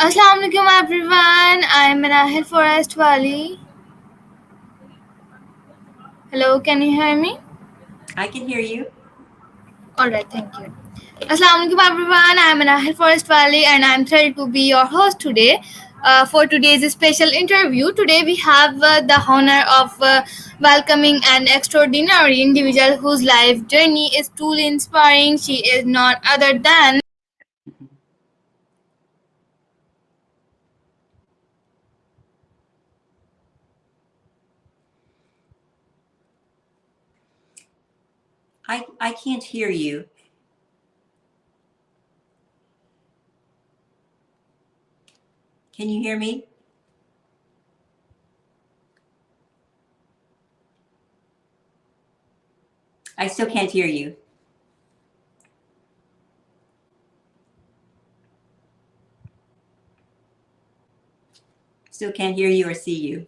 Assalamualaikum everyone. I'm Rahil Forest Wali. Hello, can you hear me? I can hear you. Alright, thank you. Assalamualaikum everyone. I'm Rahil Forest Valley and I'm thrilled to be your host today. For today's special interview, today we have the honor of welcoming an extraordinary individual whose life journey is truly inspiring. She is not other than I can't hear you. Can you hear me? I still can't hear you. Still can't hear you or see you.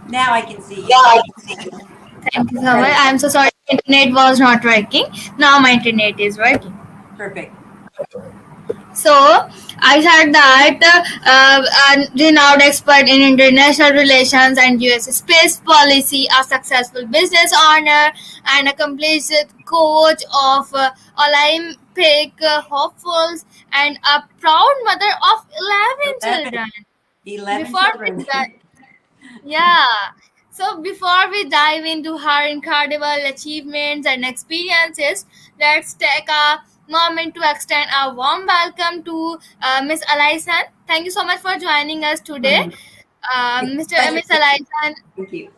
Now I can see you. Thank you so much. I'm so sorry, internet was not working. Now my internet is working. Perfect. So I heard that a renowned expert in international relations and U.S. space policy, a successful business owner, and accomplished coach of Olympic hopefuls, and a proud mother of 11 children. 11 Before children. yeah. So before we dive into her incredible achievements and experiences, let's take a moment to extend a warm welcome to Miss Allyson. Thank you so much for joining us today, Miss Allyson. Thank you.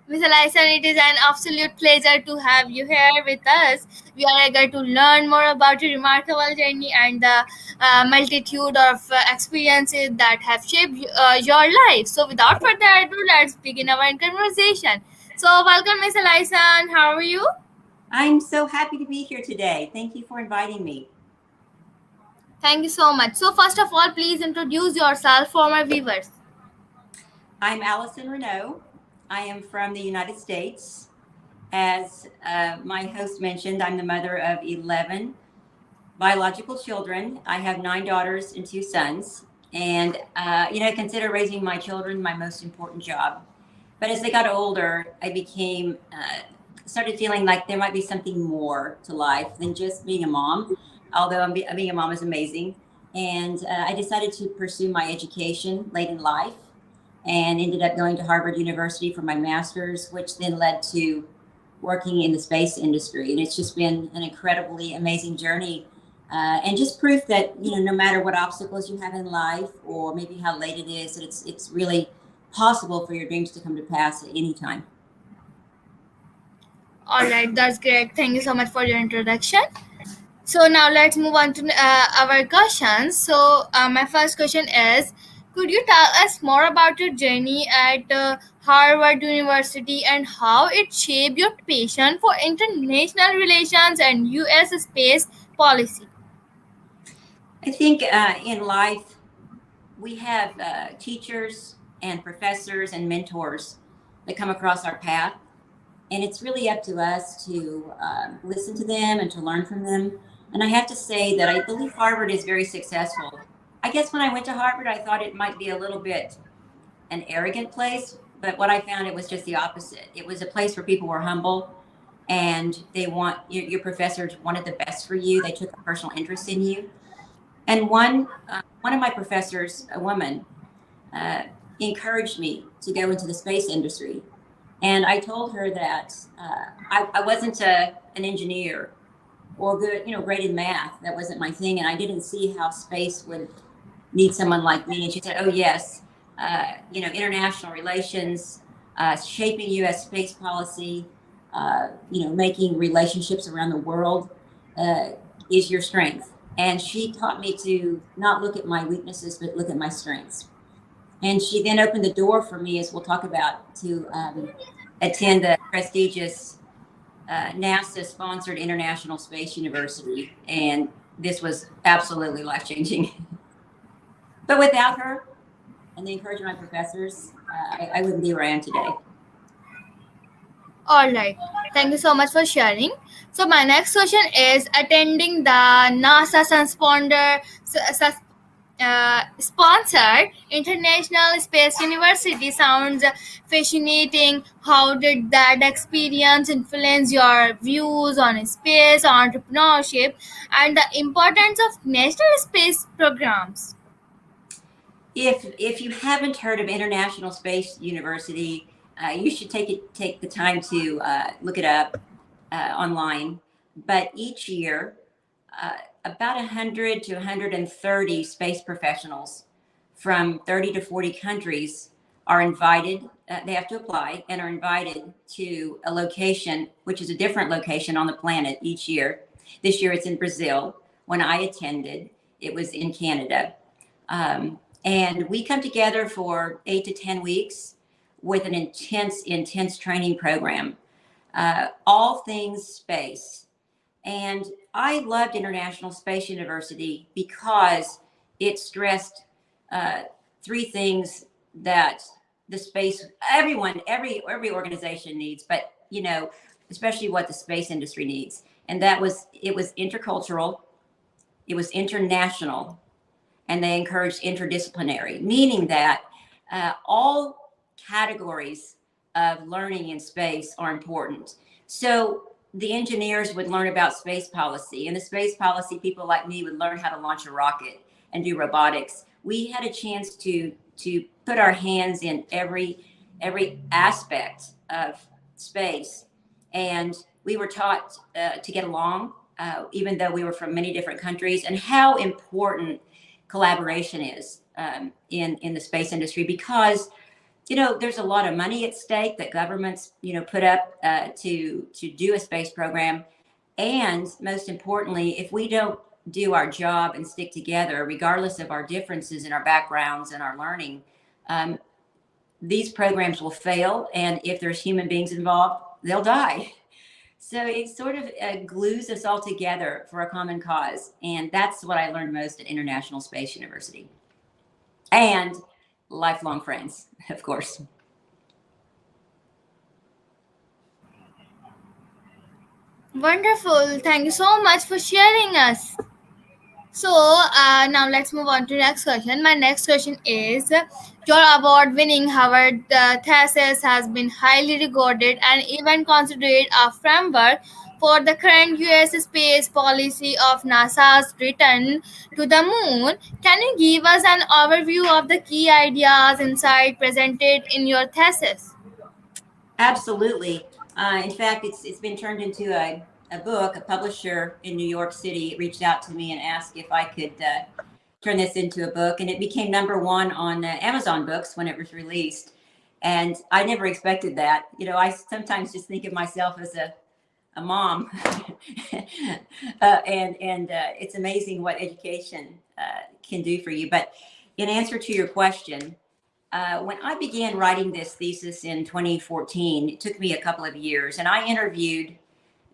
Miss Allyson, it is an absolute pleasure to have you here with us. We are eager to learn more about your remarkable journey and the multitude of experiences that have shaped your life. So, without further ado, let's begin our conversation. So, welcome, Miss Allyson. How are you? I'm so happy to be here today. Thank you for inviting me. Thank you so much. So, first of all, please introduce yourself for my viewers. I'm Allyson Reneau. I am from the United States. As my host mentioned, I'm the mother of 11 biological children. I have 9 daughters and 2 sons. And, I consider raising my children my most important job. But as they got older, I started feeling like there might be something more to life than just being a mom, although being a mom is amazing. And I decided to pursue my education late in life and ended up going to Harvard University for my master's, which then led to working in the space industry. And it's just been an incredibly amazing journey. And just proof that, no matter what obstacles you have in life or maybe how late it is, that it's really possible for your dreams to come to pass at any time. All right, that's great. Thank you so much for your introduction. So now let's move on to our questions. So my first question is, could you tell us more about your journey at Harvard University and how it shaped your passion for international relations and U.S. space policy? I think in life, we have teachers and professors and mentors that come across our path. And it's really up to us to listen to them and to learn from them. And I have to say that I believe Harvard is very successful. I guess when I went to Harvard, I thought it might be a little bit an arrogant place, but what I found, it was just the opposite. It was a place where people were humble and your professors wanted the best for you. They took a personal interest in you. And one of my professors, a woman, encouraged me to go into the space industry. And I told her that I wasn't an engineer or great in math. That wasn't my thing. And I didn't see how space would need someone like me. And she said, oh, yes, international relations, shaping U.S. space policy, making relationships around the world is your strength. And she taught me to not look at my weaknesses, but look at my strengths. And she then opened the door for me, as we'll talk about, to attend a prestigious NASA-sponsored International Space University. And this was absolutely life-changing. But without her and the encouragement of my professors, I wouldn't be where I am today. All right. Thank you so much for sharing. So my next question is attending the NASA sponsored International Space University sounds fascinating. How did that experience influence your views on space, entrepreneurship, and the importance of national space programs? If you haven't heard of International Space University, you should take the time to look it up online. But each year, about 100 to 130 space professionals from 30 to 40 countries are invited. They have to apply and are invited to a location, which is a different location on the planet each year. This year it's in Brazil. When I attended, it was in Canada. And we come together for 8 to 10 weeks with an intense training program, all things space. And I loved International Space University because it stressed uh, three things that the space, every organization needs, but especially what the space industry needs. And it was intercultural, it was international, and they encouraged interdisciplinary, meaning that all categories of learning in space are important. So the engineers would learn about space policy, and the space policy people like me would learn how to launch a rocket and do robotics. We had a chance to put our hands in every aspect of space, and we were taught to get along, even though we were from many different countries, and how important collaboration is in the space industry, because there's a lot of money at stake that governments put up to do a space program. And most importantly, if we don't do our job and stick together, regardless of our differences in our backgrounds and our learning, um, these programs will fail, and if there's human beings involved, they'll die. So it sort of glues us all together for a common cause. And that's what I learned most at International Space University. And lifelong friends, of course. Wonderful. Thank you so much for sharing us. So now let's move on to the next question. My next question is your award-winning Harvard thesis has been highly regarded and even considered a framework for the current U.S. space policy of NASA's return to the moon. Can you give us an overview of the key ideas inside presented in your thesis? Absolutely. In fact, it's been turned into a book. A publisher in New York City reached out to me and asked if I could turn this into a book, and it became #1 on Amazon Books when it was released. And I never expected that. I sometimes just think of myself as a mom, and it's amazing what education can do for you. But in answer to your question, when I began writing this thesis in 2014, it took me a couple of years, and I interviewed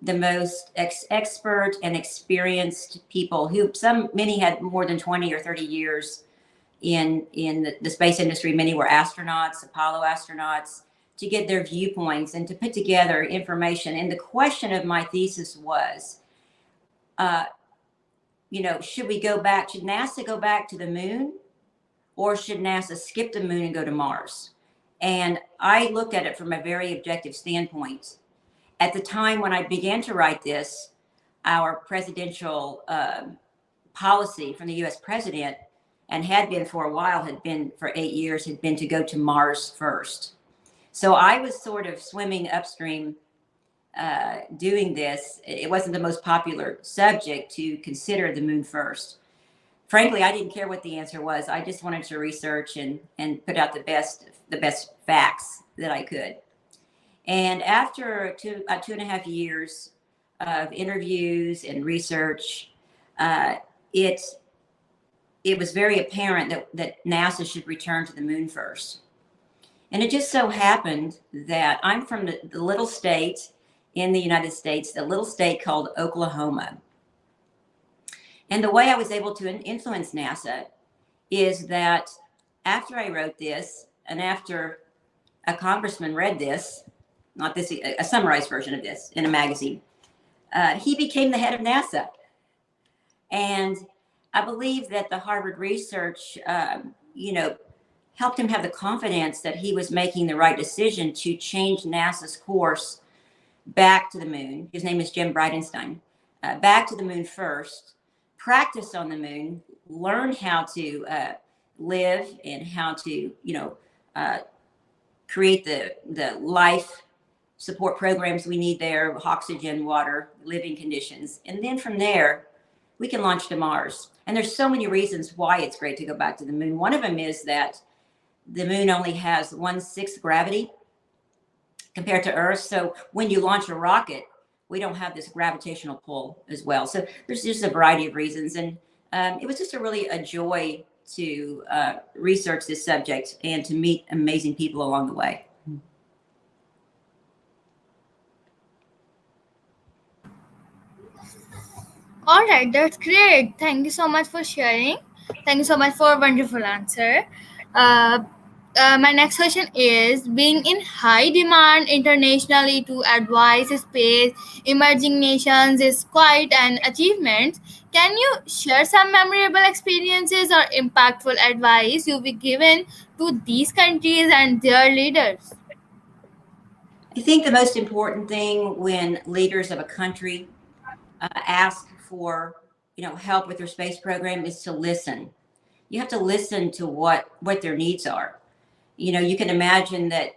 the most expert and experienced people who many had more than 20 or 30 years in the space industry. Many were astronauts, Apollo astronauts, to get their viewpoints and to put together information. And the question of my thesis was, uh, should we go back? Should NASA go back to the moon, or should NASA skip the moon and go to Mars? And I looked at it from a very objective standpoint. At the time when I began to write this, our presidential policy from the US president, and had been for a while, had been for 8 years, had been to go to Mars first. So I was sort of swimming upstream doing this. It wasn't the most popular subject to consider the moon first. Frankly, I didn't care what the answer was. I just wanted to research and put out the best facts that I could. And after 2.5 years of interviews and research, uh, it it was very apparent that NASA should return to the moon first. And it just so happened that I'm from the little state in the United States, the little state called Oklahoma. And the way I was able to influence NASA is that after I wrote this, and after a congressman read this, not this, a summarized version of this in a magazine. He became the head of NASA. And I believe that the Harvard research, helped him have the confidence that he was making the right decision to change NASA's course back to the moon. His name is Jim Bridenstine. Back to the moon first, practice on the moon, learn how to live and how to, create the life support programs we need there, oxygen, water, living conditions. And then from there, we can launch to Mars. And there's so many reasons why it's great to go back to the moon. One of them is that the moon only has 1/6 gravity compared to Earth. So when you launch a rocket, we don't have this gravitational pull as well. So there's just a variety of reasons. And it was just a joy to research this subject and to meet amazing people along the way. All right, that's great. Thank you so much for sharing. Thank you so much for a wonderful answer. Uh, my next question is, being in high demand internationally to advise space emerging nations is quite an achievement. Can you share some memorable experiences or impactful advice you've been given to these countries and their leaders? I think the most important thing when leaders of a country ask for help with their space program is to listen. You have to listen to what their needs are. You can imagine that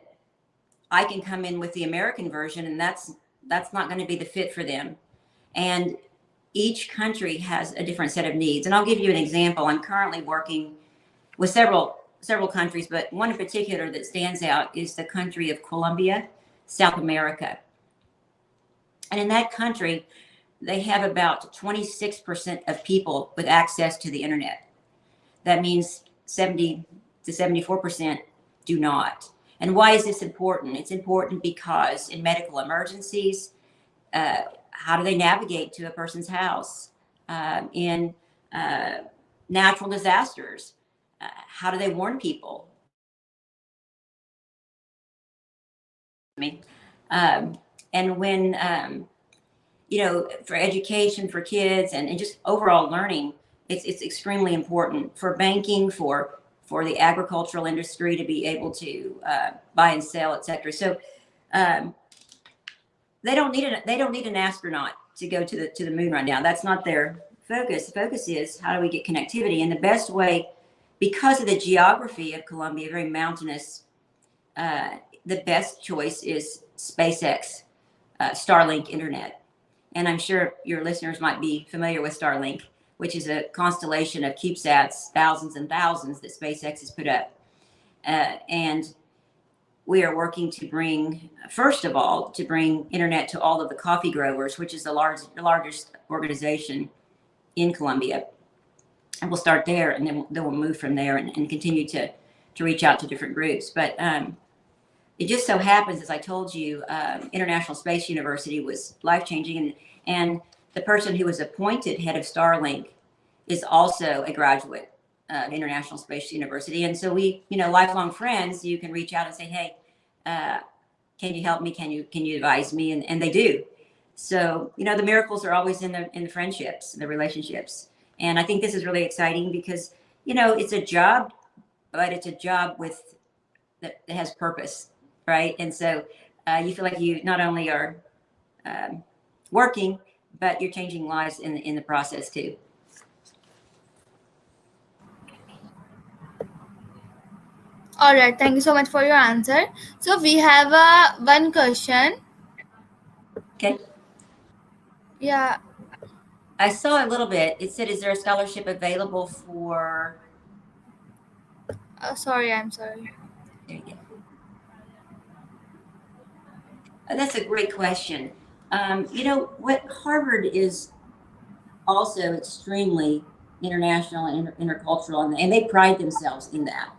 I can come in with the American version, and that's not going to be the fit for them. And each country has a different set of needs. And I'll give you an example. I'm currently working with several countries, but one in particular that stands out is the country of Colombia, South America. And in that country, they have about 26% of people with access to the internet. That means 70 to 74% do not. And why is this important? It's important because in medical emergencies, how do they navigate to a person's house? In natural disasters, how do they warn people? And when for education for kids and just overall learning, it's extremely important for banking, for the agricultural industry to be able to buy and sell, etc. So they don't need an astronaut to go to the moon right now. That's not their focus. The focus is how do we get connectivity, and the best way, because of the geography of Colombia, very mountainous, the best choice is SpaceX, Starlink internet. And I'm sure your listeners might be familiar with Starlink, which is a constellation of CubeSats, thousands and thousands that SpaceX has put up. And we are working to bring, first of all, internet to all of the coffee growers, which is the largest organization in Colombia. And we'll start there, and then we'll move from there and continue to reach out to different groups. But it just so happens, as I told you, International Space University was life-changing, and the person who was appointed head of Starlink is also a graduate of International Space University. And so we, lifelong friends, you can reach out and say, hey, can you help me? Can you advise me? And they do. So, the miracles are always in the friendships, the relationships. And I think this is really exciting because, it's a job, but it's a job that has purpose, right? And so you feel like you not only are working, but you're changing lives in the process too. All right, thank you so much for your answer. So we have one question. Okay. Yeah. I saw a little bit. It said, is there a scholarship available for... Sorry, I'm sorry. There you go. That's a great question. What Harvard is also extremely international and intercultural, and they pride themselves in that.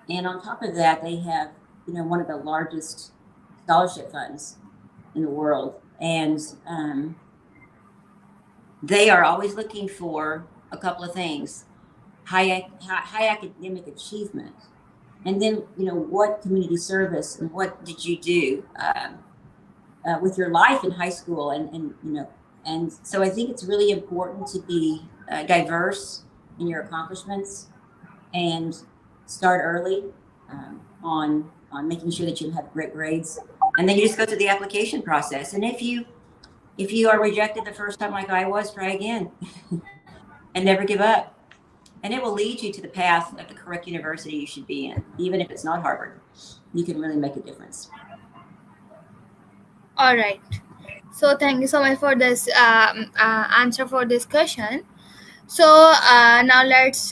And on top of that, they have, one of the largest scholarship funds in the world. And they are always looking for a couple of things: high academic achievement, And then, what community service and what did you do with your life in high school? And so I think it's really important to be diverse in your accomplishments and start early on making sure that you have great grades. And then you just go through the application process. And if you are rejected the first time, like I was, try again and never give up. And it will lead you to the path of the correct university you should be in, even if it's not Harvard. You can really make a difference. All right. So thank you so much for this answer for this question. So now let's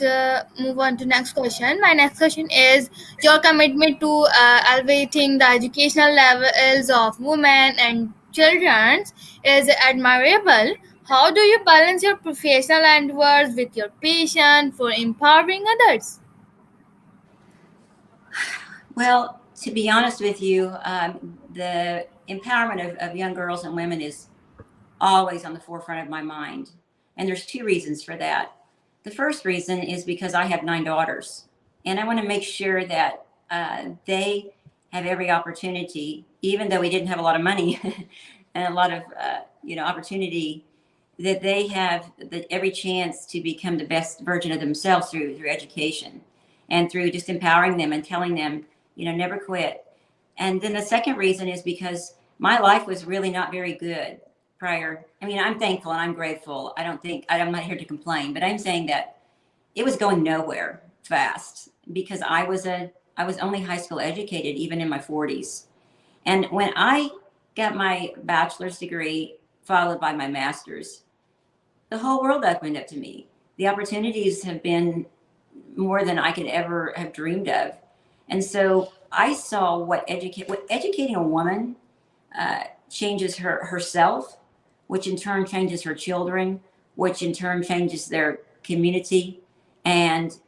move on to next question. My next question is your commitment to elevating the educational levels of women and children is admirable. How do you balance your professional endeavors with your passion for empowering others? Well, to be honest with you, the empowerment of young girls and women is always on the forefront of my mind. And there's two reasons for that. The first reason is because I have 9 daughters, and I want to make sure that they have every opportunity, even though we didn't have a lot of money and a lot of opportunity, that they have every chance to become the best version of themselves through education and through just empowering them and telling them, never quit. And then the second reason is because my life was really not very good prior. I mean, I'm thankful and I'm grateful. I'm not here to complain, but I'm saying that it was going nowhere fast because I was only high school educated, even in my 40s. And when I got my bachelor's degree, followed by my master's, the whole world opened up to me. The opportunities have been more than I could ever have dreamed of. And so I saw what educating a woman changes herself, which in turn changes her children, which in turn changes their community. And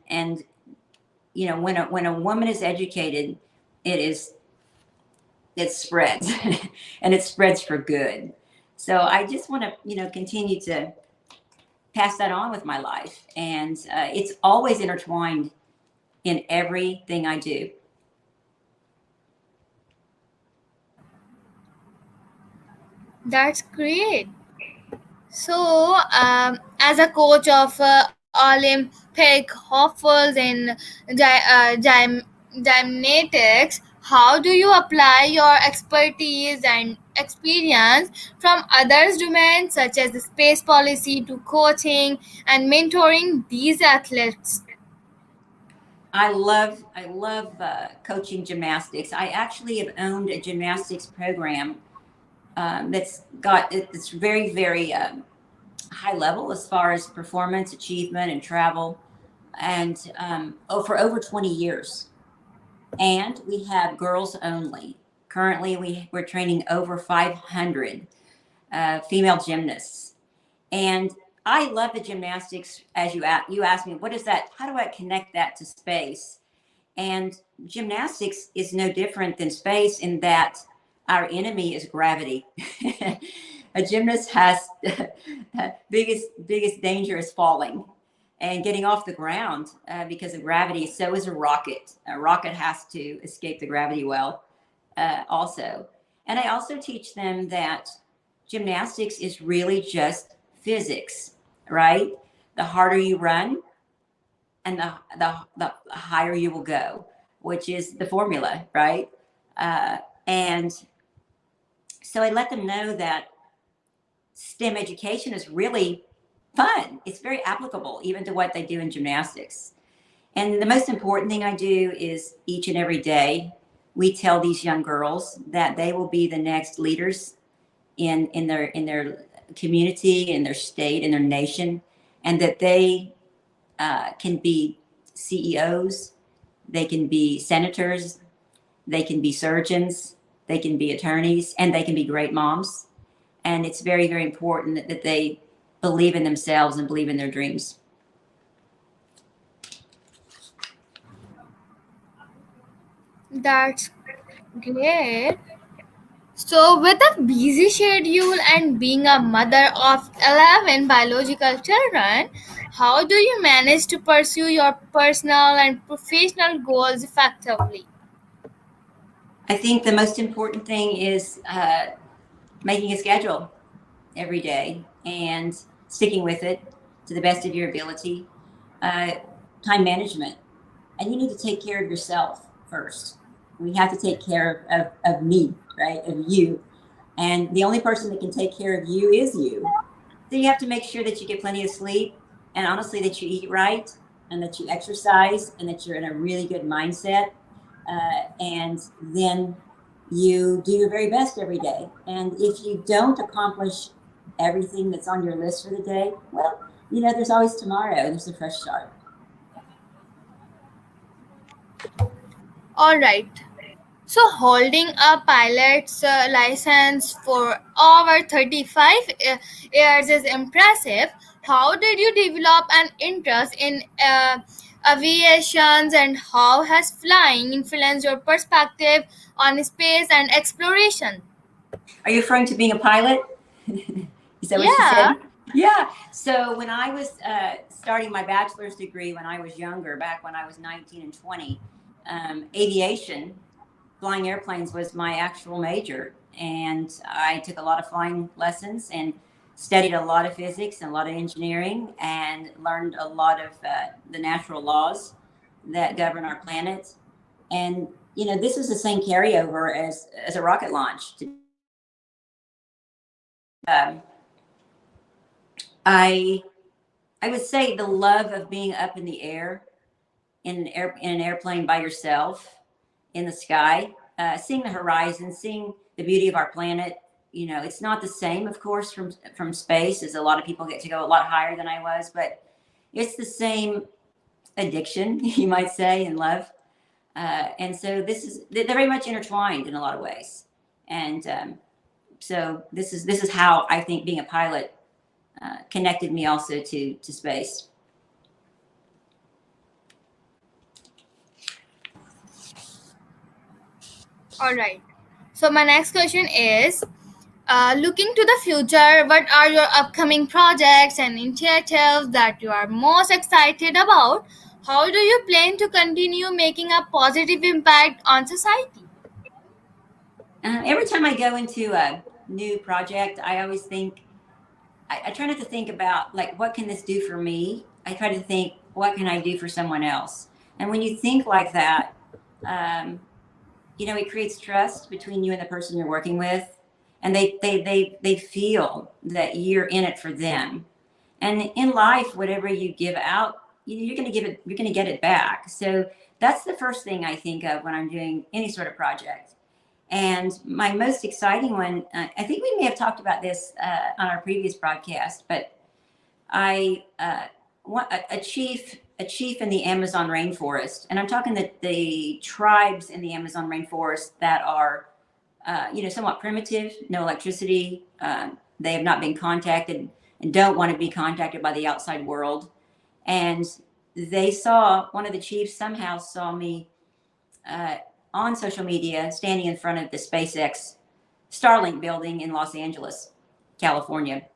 when a woman is educated, it is it spreads and it spreads for good. So I just want to continue to pass that on with my life, and it's always intertwined in everything I do. That's great. So, as a coach of Olympic hopefuls in gymnastics, how do you apply your expertise and experience from others' domains, such as the space policy, to coaching and mentoring these athletes? I love coaching gymnastics. I actually have owned a gymnastics program it's very very high level as far as performance achievement and travel, and for over 20 years. And we have girls only. Currently, we're training over 500 female gymnasts. And I love the gymnastics. As you asked me, what is that? How do I connect that to space? And gymnastics is no different than space in that our enemy is gravity. A gymnast has biggest danger is falling and getting off the ground because of gravity. So is a rocket. A rocket has to escape the gravity well, also. And I also teach them that gymnastics is really just physics, right? The harder you run, and the higher you will go, which is the formula, right? And so I let them know that STEM education is really fun. It's very applicable even to what they do in gymnastics. And the most important thing I do is each and every day, we tell these young girls that they will be the next leaders in their community, in their state, in their nation, and that they can be CEOs, they can be senators, they can be surgeons, they can be attorneys, and they can be great moms. And it's very, very important that they believe in themselves and believe in their dreams. That's great. So, with a busy schedule and being a mother of 11 biological children, how do you manage to pursue your personal and professional goals effectively? I think the most important thing is making a schedule every day and sticking with it to the best of your ability. Uh, Time management. And you need to take care of yourself first. We have to take care of me, right? Of you. And the only person that can take care of you is you. So you have to make sure that you get plenty of sleep and honestly that you eat right and that you exercise and that you're in a really good mindset. And then you do your very best every day. And if you don't accomplish everything that's on your list for the day, well, there's always tomorrow and there's a fresh start. All right. So, holding a pilot's license for over 35 years is impressive. How did you develop an interest in aviation, and how has flying influenced your perspective on space and exploration? Are you referring to being a pilot? Is that what you Yeah. said? Yeah. So when I was starting my bachelor's degree when I was younger, back when I was 19 and 20, aviation, flying airplanes was my actual major. And I took a lot of flying lessons and studied a lot of physics and a lot of engineering and learned a lot of the natural laws that govern our planet. And, this is the same carryover as a rocket launch. Um, I I would say the love of being up in the air in an airplane by yourself in the sky, seeing the horizon, seeing the beauty of our planet. It's not the same, of course, from space, as a lot of people get to go a lot higher than I was, but it's the same addiction, you might say, and love. And so they're very much intertwined in a lot of ways. And so this is how I think being a pilot connected me also to space. All right. So, my next question is, looking to the future, what are your upcoming projects and initiatives that you are most excited about? How do you plan to continue making a positive impact on society? Every time I go into a new project, I always think, I try not to think about like, what can this do for me? I try to think, what can I do for someone else? And when you think like that, um, it creates trust between you and the person you're working with. And they feel that you're in it for them. And in life, whatever you give out, you're going to you're going to get it back. So that's the first thing I think of when I'm doing any sort of project. And my most exciting one, I think we may have talked about this on our previous broadcast, but I want a chief in the Amazon rainforest, and I'm talking the tribes in the Amazon rainforest that are, somewhat primitive, no electricity. They have not been contacted and don't want to be contacted by the outside world. And they saw, one of the chiefs somehow saw me uh, on social media standing in front of the SpaceX Starlink building in Los Angeles, California.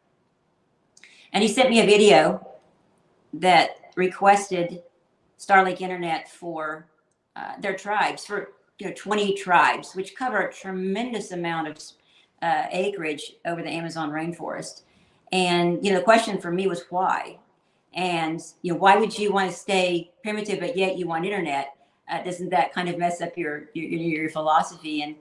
And he sent me a video that requested Starlink internet for their tribes, for 20 tribes, which cover a tremendous amount of acreage over the Amazon rainforest. And the question for me was why, and why would you want to stay primitive but yet you want internet? Doesn't that kind of mess up your philosophy? And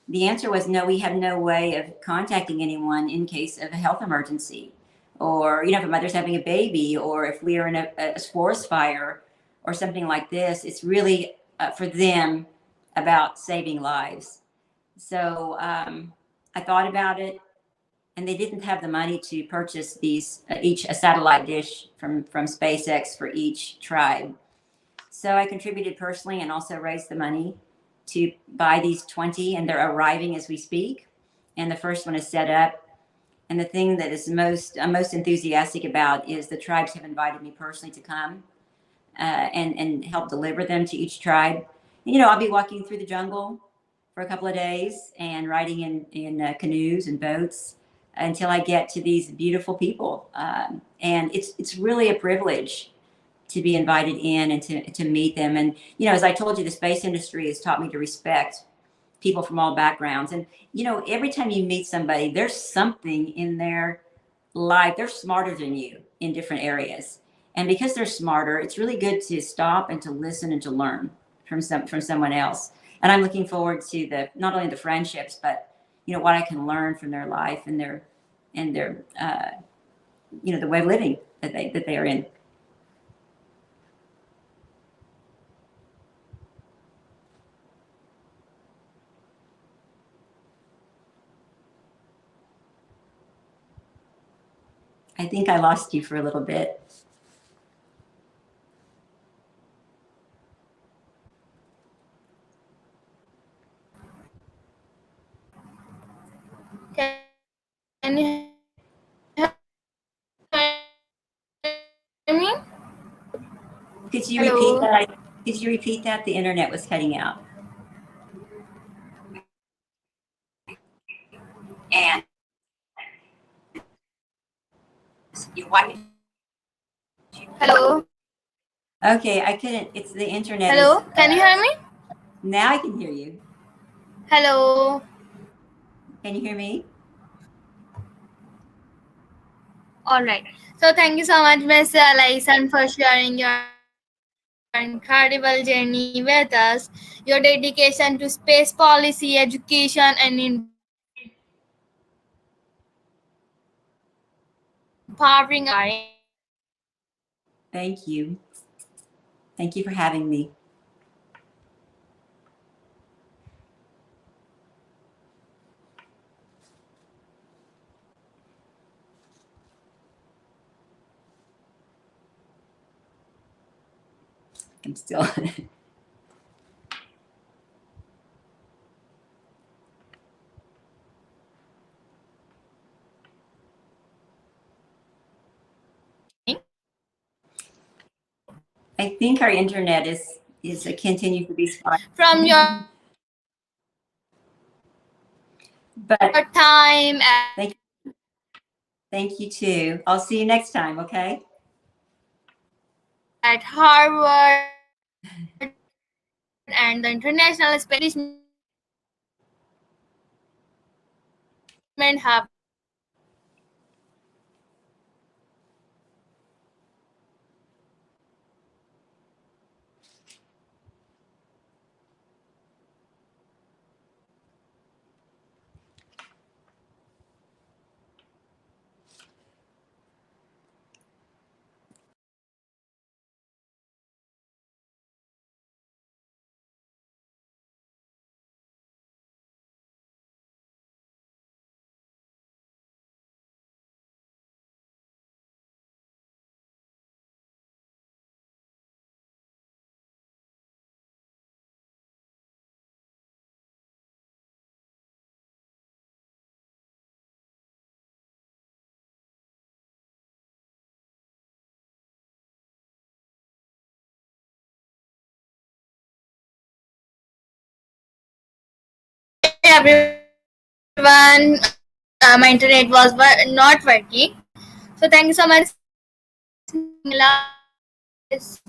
the answer was no. We have no way of contacting anyone in case of a health emergency, or if a mother's having a baby, or if we are in a forest fire or something like this. It's really for them about saving lives. So I thought about it, and they didn't have the money to purchase these each a satellite dish from SpaceX for each tribe. So I contributed personally and also raised the money to buy these 20, and they're arriving as we speak. And the first one is set up. And the thing that is I'm most enthusiastic about is the tribes have invited me personally to come and help deliver them to each tribe. And, I'll be walking through the jungle for a couple of days and riding in canoes and boats until I get to these beautiful people. And it's really a privilege to be invited in and to meet them. And, as I told you, the space industry has taught me to respect people from all backgrounds. And, every time you meet somebody, there's something in their life. They're smarter than you in different areas. And because they're smarter, it's really good to stop and to listen and to learn from someone else. And I'm looking forward to the not only the friendships, but what I can learn from their life and their the way of living that they are in. I think I lost you for a little bit. Can you hear me? Could you repeat Hello. that? Could you repeat that? The internet was cutting out. And why did Hello. Okay, I couldn't. It's the internet is. Hello. Can you hear me? Now I can hear you. Hello. Can you hear me? All right. So thank you so much, Miss Allyson, for sharing your incredible journey with us. Your dedication to space policy, education, and environmental awareness is inspiring and empowering our youth. Thank you. Thank you for having me. I'm still. I think our internet is a continue to be spotty. From your But time thank thank you too. I'll see you next time. Okay. at Harvard and the International Space Movement have Hey everyone, my internet was not working. So thank you so much, Miss Mila, for this